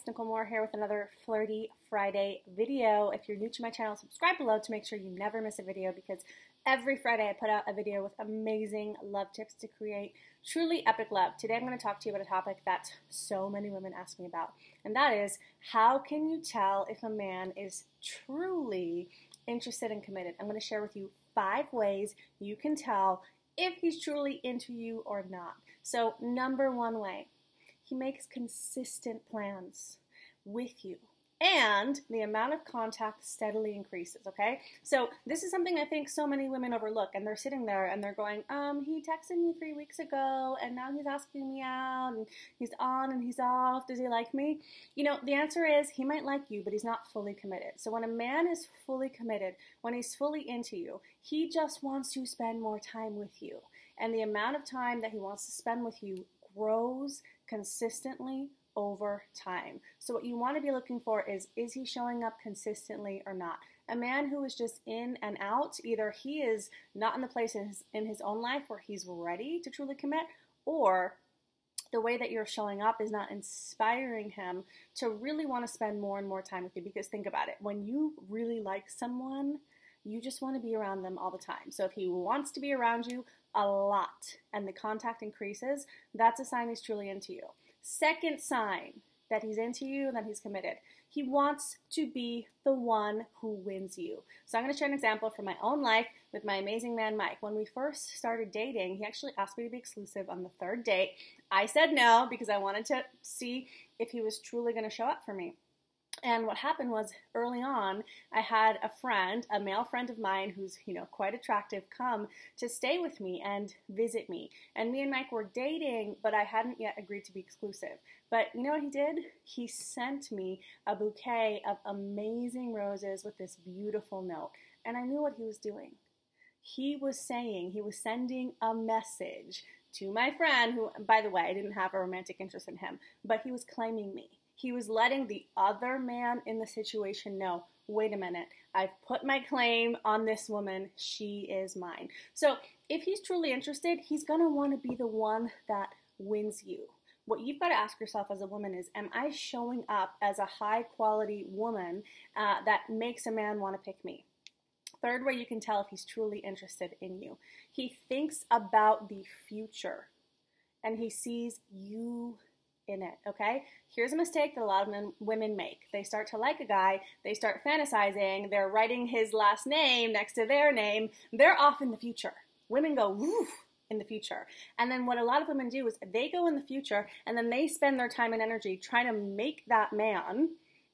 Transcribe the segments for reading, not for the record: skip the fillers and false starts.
Nicole here with another Flirty Friday video. If you're new to my channel, subscribe below to make sure you never miss a video because every Friday I put out a video with amazing love tips to create truly epic love. Today I'm going to talk to you about a topic that so many women ask me about, and that is, how can you tell if a man is truly interested and committed? I'm going to share with you 5 ways you can tell if he's truly into you or not. So, number 1 way, he makes consistent plans with you, and the amount of contact steadily increases, okay? So this is something I think so many women overlook, and they're sitting there and they're going, he texted me 3 weeks ago, and now he's asking me out, and he's on and he's off. Does he like me? You know, the answer is he might like you, but he's not fully committed. So when a man is fully committed, when he's fully into you, he just wants to spend more time with you. And the amount of time that he wants to spend with you grows consistently over time. So what you want to be looking for is he showing up consistently or not? A man who is just in and out, either he is not in the place in his own life where he's ready to truly commit, or the way that you're showing up is not inspiring him to really want to spend more and more time with you. Because think about it, when you really like someone, you just want to be around them all the time. So if he wants to be around you a lot and the contact increases, that's a sign he's truly into you. Second sign that he's into you and that he's committed, he wants to be the one who wins you. So I'm going to share an example from my own life with my amazing man, Mike. When we first started dating, he actually asked me to be exclusive on the 3rd date. I said no because I wanted to see if he was truly going to show up for me. And what happened was, early on, I had a friend, a male friend of mine who's, quite attractive, come to stay with me and visit me. And me and Mike were dating, but I hadn't yet agreed to be exclusive. But you know what he did? He sent me a bouquet of amazing roses with this beautiful note. And I knew what he was doing. He was sending a message to my friend, who, by the way, I didn't have a romantic interest in him, but he was claiming me. He was letting the other man in the situation know, wait a minute, I've put my claim on this woman, she is mine. So if he's truly interested, he's going to want to be the one that wins you. What you've got to ask yourself as a woman is, am I showing up as a high quality woman that makes a man want to pick me? Third way you can tell if he's truly interested in you. He thinks about the future and he sees you in it, okay? Here's a mistake that a lot of women make. They start to like a guy, they start fantasizing, they're writing his last name next to their name, they're off in the future. Women go, woof, in the future. And then what a lot of women do is they go in the future and then they spend their time and energy trying to make that man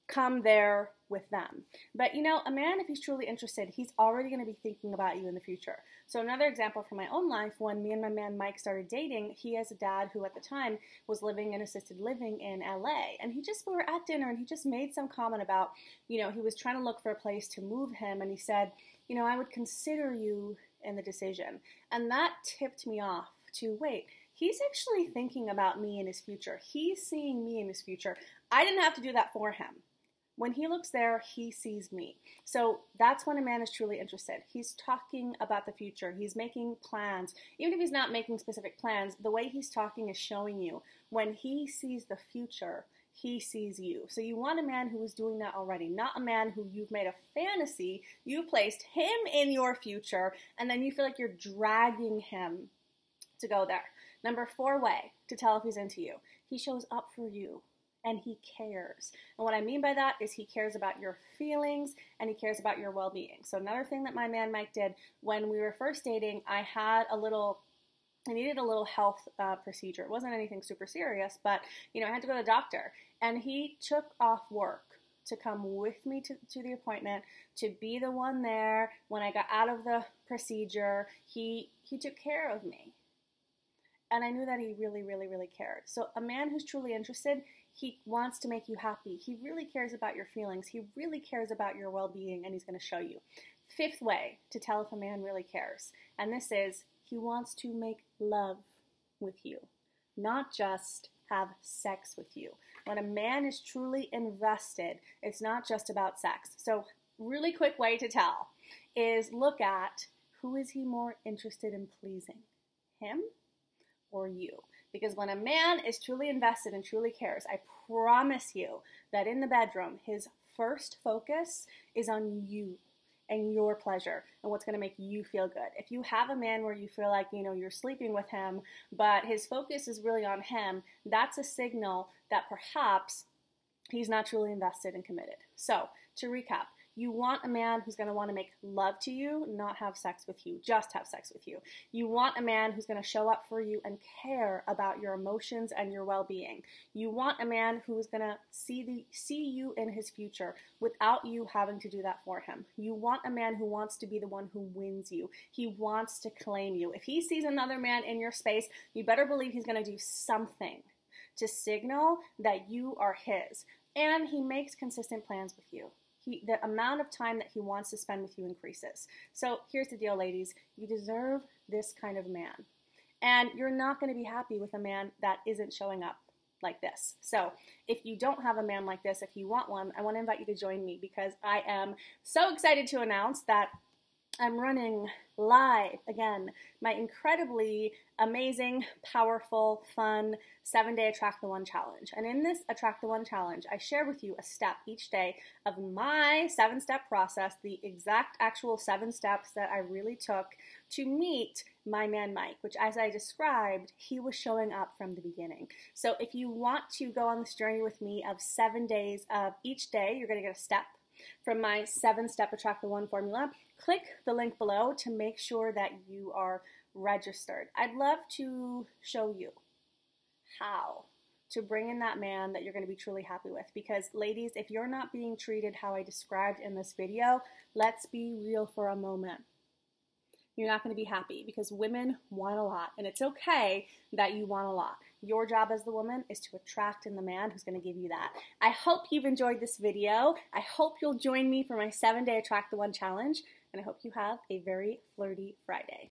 come there with them. But a man, if he's truly interested, he's already going to be thinking about you in the future. So another example from my own life, when me and my man Mike started dating, he has a dad who at the time was living in assisted living in LA. And we were at dinner and he just made some comment about, he was trying to look for a place to move him. And he said, I would consider you in the decision. And that tipped me off to, wait, he's actually thinking about me in his future. He's seeing me in his future. I didn't have to do that for him. When he looks there, he sees me. So that's when a man is truly interested. He's talking about the future. He's making plans. Even if he's not making specific plans, the way he's talking is showing you. When he sees the future, he sees you. So you want a man who is doing that already, not a man who you've made a fantasy. You've placed him in your future, and then you feel like you're dragging him to go there. Number 4 way to tell if he's into you. He shows up for you. And he cares. And what I mean by that is he cares about your feelings and he cares about your well-being. So another thing that my man Mike did when we were first dating, I needed a little health procedure. It wasn't anything super serious, but I had to go to the doctor. And he took off work to come with me to the appointment, to be the one there when I got out of the procedure. He took care of me. And I knew that he really, really, really cared. So a man who's truly interested, he wants to make you happy. He really cares about your feelings. He really cares about your well-being, and he's going to show you. 5th way to tell if a man really cares, and this is, he wants to make love with you, not just have sex with you. When a man is truly invested, it's not just about sex. So really quick way to tell is look at, who is he more interested in pleasing, him or you? Because when a man is truly invested and truly cares, I promise you that in the bedroom, his first focus is on you and your pleasure and what's going to make you feel good. If you have a man where you feel like, you're sleeping with him, but his focus is really on him, that's a signal that perhaps he's not truly invested and committed. So, to recap, you want a man who's going to want to make love to you, not have sex with you, just have sex with you. You want a man who's going to show up for you and care about your emotions and your well-being. You want a man who's going to see you in his future without you having to do that for him. You want a man who wants to be the one who wins you. He wants to claim you. If he sees another man in your space, you better believe he's going to do something to signal that you are his. And he makes consistent plans with you. The amount of time that he wants to spend with you increases. So here's the deal, ladies. You deserve this kind of man. And you're not going to be happy with a man that isn't showing up like this. So if you don't have a man like this, if you want one, I want to invite you to join me because I am so excited to announce that I'm running live again my incredibly amazing, powerful, fun 7-day Attract the One challenge. And in this Attract the One challenge, I share with you a step each day of my 7-step process, the exact actual 7 steps that I really took to meet my man Mike, which as I described, he was showing up from the beginning. So if you want to go on this journey with me of 7 days of each day, you're going to get a step from my 7-step Attract the One formula. Click the link below to make sure that you are registered. I'd love to show you how to bring in that man that you're going to be truly happy with. Because ladies, if you're not being treated how I described in this video, let's be real for a moment. You're not going to be happy because women want a lot, and it's okay that you want a lot. Your job as the woman is to attract in the man who's going to give you that. I hope you've enjoyed this video. I hope you'll join me for my 7-day Attract the One challenge, and I hope you have a very flirty Friday.